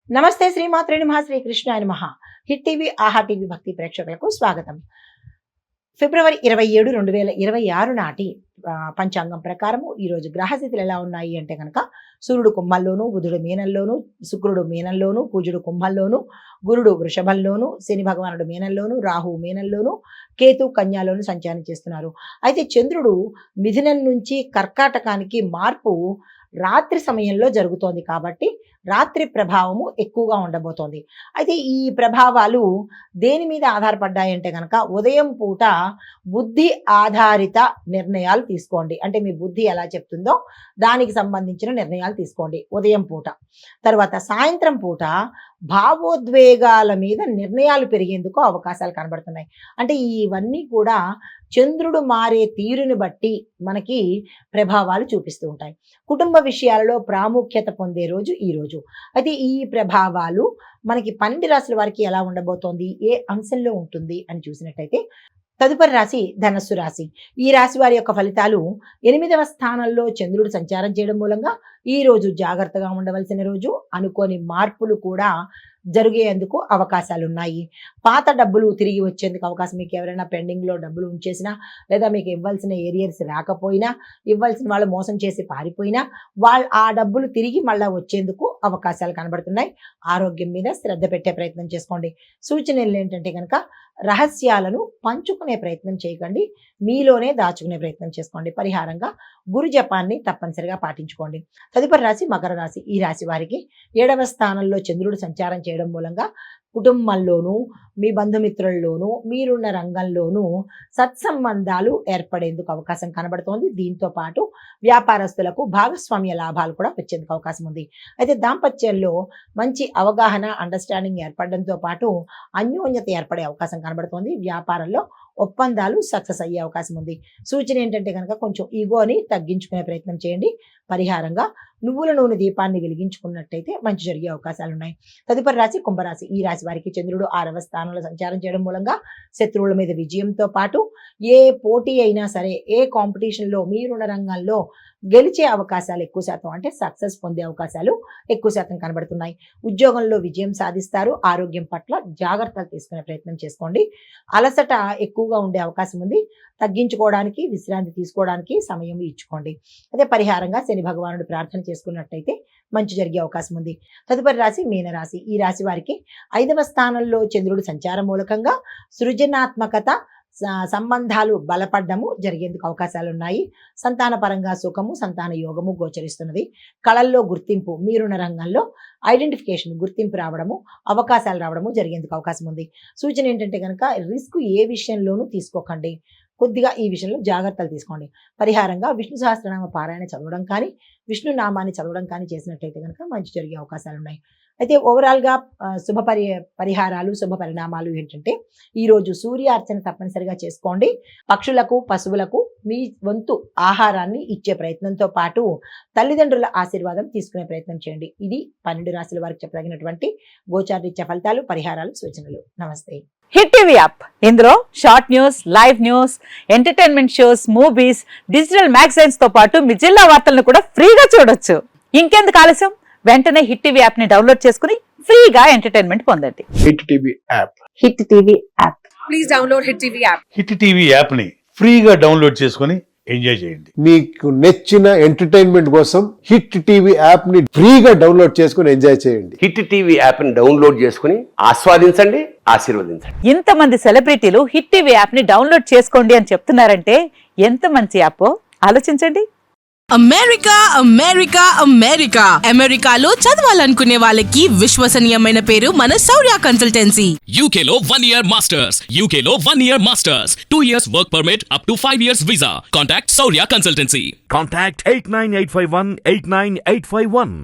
నమస్తే శ్రీమాత్రే నమః శ్రీ కృష్ణాయ నమః. హిట్ టీవీ ఆహా టీవీ భక్తి ప్రేక్షకులకు స్వాగతం. ఫిబ్రవరి 27, 2026 నాటి పంచాంగం ప్రకారము ఈరోజు గ్రహస్థితులు ఎలా ఉన్నాయి అంటే కనుక సూర్యుడు కుంభంలోను, బుధుడు మీనంలోను, శుక్రుడు మీనంలోను, కుజుడు కుంభంలోను, గురుడు వృషభంలోను, శని భగవానుడు మీనంలోను, రాహు మీనంలోను, కేతు కన్యాలోను సంచారం చేస్తున్నారు. అయితే చంద్రుడు మిథునం నుంచి కర్కాటకానికి మార్పు రాత్రి సమయంలో జరుగుతోంది కాబట్టి రాత్రి ప్రభావము ఎక్కువగా ఉండబోతోంది. అయితే ఈ ప్రభావాలు దేని మీద ఆధారపడ్డాయంటే కనుక ఉదయం పూట బుద్ధి ఆధారిత నిర్ణయాలు తీసుకోండి. అంటే మీ బుద్ధి ఎలా చెప్తుందో దానికి సంబంధించిన నిర్ణయాలు తీసుకోండి ఉదయం పూట. తర్వాత సాయంత్రం పూట భావోద్వేగాల మీద నిర్ణయాలు పెరిగేందుకు అవకాశాలు కనబడుతున్నాయి. అంటే ఇవన్నీ కూడా చంద్రుడు మారే తీరుని బట్టి మనకి ప్రభావాలు చూపిస్తూ ఉంటాయి. కుటుంబ విషయాలలో ప్రాముఖ్యత పొందే రోజు ఈ రోజు. అయితే ఈ ప్రభావాలు మనకి 12 రాశుల వారికి ఎలా ఉండబోతోంది, ఏ అంశంలో ఉంటుంది అని చూసినట్టయితే తదుపరి రాశి ధనస్సు రాశి. ఈ రాశి వారి యొక్క ఫలితాలు 8వ స్థానంలో చంద్రుడు సంచారం చేయడం మూలంగా ఈ రోజు జాగ్రత్తగా ఉండవలసిన రోజు. అనుకోని మార్పులు కూడా జరిగేందుకు అవకాశాలు ఉన్నాయి. పాత డబ్బులు తిరిగి వచ్చేందుకు అవకాశం, మీకు ఎవరైనా పెండింగ్లో డబ్బులు ఉంచేసినా లేదా మీకు ఇవ్వాల్సిన ఏరియర్స్ రాకపోయినా, ఇవ్వాల్సిన వాళ్ళు మోసం చేసి పారిపోయినా ఆ డబ్బులు తిరిగి మళ్ళీ వచ్చేందుకు అవకాశాలు కనబడుతున్నాయి. ఆరోగ్యం మీద శ్రద్ధ పెట్టే ప్రయత్నం చేసుకోండి. సూచనలు ఏంటంటే కనుక రహస్యాలను పంచుకునే ప్రయత్నం చేయకండి, మీలోనే దాచుకునే ప్రయత్నం చేసుకోండి. పరిహారంగా గురు జపాన్ని తప్పనిసరిగా పాటించుకోండి. తదుపరి రాశి మకర రాశి. ఈ రాశి వారికి 7వ స్థానంలో చంద్రుడు సంచారం చేయడం మూలంగా కుటుంబంలోనూ, మీ బంధుమిత్రుల్లోనూ, మీరున్న రంగంలోనూ సత్సంబంధాలు ఏర్పడేందుకు అవకాశం కనబడుతోంది. దీంతో పాటు వ్యాపారస్తులకు భాగస్వామ్య లాభాలు కూడా వచ్చేందుకు అవకాశం ఉంది. అయితే దాంపత్యంలో మంచి అవగాహన, అండర్స్టాండింగ్ ఏర్పడడంతో పాటు అన్యోన్యత ఏర్పడే అవకాశం కనబడుతోంది. వ్యాపారంలో ఒప్పందాలు సక్సెస్ అయ్యే అవకాశం ఉంది. సూచన ఏంటంటే కనుక కొంచెం ఈగోని తగ్గించుకునే ప్రయత్నం చేయండి. పరిహారంగా నువ్వుల నూనె దీపాన్ని వెలిగించుకున్నట్టయితే మంచి జరిగే అవకాశాలు ఉన్నాయి. తదుపరి రాశి కుంభరాశి. ఈ రాశి వారికి చంద్రుడు 6వ స్థానంలో సంచారం చేయడం మూలంగా శత్రువుల మీద విజయంతో పాటు ఏ పోటీ అయినా సరే, ఏ కాంపిటీషన్లో మీరున్న రంగంలో గెలిచే అవకాశాలు ఎక్కువ శాతం, అంటే సక్సెస్ పొందే అవకాశాలు ఎక్కువ శాతం కనబడుతున్నాయి. ఉద్యోగంలో విజయం సాధిస్తారు. ఆరోగ్యం పట్ల జాగ్రత్తలు తీసుకునే ప్రయత్నం చేసుకోండి. అలసట ఎక్కువగా ఉండే అవకాశం ఉంది. తగ్గించుకోవడానికి, విశ్రాంతి తీసుకోవడానికి సమయం ఇచ్చుకోండి. అదే పరిహారంగా శని భగవానుడు ప్రార్థన చేసుకున్నట్టయితే మంచి జరిగే అవకాశం ఉంది. తదుపరి రాశి మీనరాశి. ఈ రాశి వారికి 5వ స్థానంలో చంద్రుడు సంచారం మూలకంగా సృజనాత్మకత, సంబంధాలు బలపడ్డము జరిగేందుకు అవకాశాలు ఉన్నాయి. సంతాన పరంగా సుఖము, సంతాన యోగము గోచరిస్తున్నది. కళల్లో గుర్తింపు, మీరున్న రంగంలో ఐడెంటిఫికేషన్, గుర్తింపు రావడము, అవకాశాలు రావడము జరిగేందుకు అవకాశం ఉంది. సూచన ఏంటంటే కనుక రిస్క్ ఏ విషయంలోనూ తీసుకోకండి. కొద్దిగా ఈ విషయంలో జాగ్రత్తలు తీసుకోండి. పరిహారంగా విష్ణు సహస్రనామ పారాయణ చదవడం కానీ, విష్ణు నామాన్ని చదవడం కానీ చేసినట్లయితే కనుక మంచి జరిగే అవకాశాలు ఉన్నాయి. అయితే ఓవరాల్గా శుభ పరిహారాలు, శుభ పరిణామాలు ఏంటంటే ఈరోజు సూర్యార్చన తప్పనిసరిగా చేసుకోండి. పక్షులకు, పశువులకు మీ వంతు ఆహారాన్ని ఇచ్చే ప్రయత్నంతో పాటు తల్లిదండ్రుల ఆశీర్వాదం తీసుకునే ప్రయత్నం చేయండి. ఇది 12 రాశుల వారికి చెప్పదగినటువంటి గోచారరీత్యా ఫలితాలు, పరిహారాలు, సూచనలు. నమస్తే. హిట్ టీవీ యాప్, ఇందులో short news, live news, entertainment shows, movies, digital magazines తో పాటు మీ జిల్లా వార్తలను కూడా ఫ్రీగా చూడొచ్చు. ఇంకెందుకు ఆలస్యం, వెంటనే హిట్ టీవీ యాప్ ని డౌన్లోడ్ చేసుకుని ఫ్రీగా ఎంటర్టైన్మెంట్ పొందండి. Hit TV app. Hit TV app. Please download hit TV app. Hit TV app ని ఫ్రీగా డౌన్లోడ్ చేసుకుని ఎంజాయ్ చేయండి. మీకు నచ్చిన ఎంటర్టైన్మెంట్ కోసం హిట్ టీవీ యాప్ ని ఫ్రీగా డౌన్లోడ్ చేసుకుని ఎంజాయ్ చేయండి. హిట్ టీవీ యాప్ ని డౌన్లోడ్ చేసుకుని ఆస్వాదించండి, ఆశీర్వదించండి. ఇంతమంది సెలబ్రిటీలు హిట్ టీవీ యాప్ ని డౌన్లోడ్ చేసుకోండి అని చెప్తున్నారంటే ఎంత మంచి యాప్ ఆలోచించండి. అమెరికా అమెరికా అమెరికా అమెరికాలో చదవాలనుకునే వాళ్ళకి విశ్వసనీయమైన పేరు మన శౌర్య కన్సల్టెన్సీ. UK లో 1 year masters. UK లో 1 year masters. 2 years work permit up to 5 years visa. Contact Saurya Consultancy. Contact 89851 89851.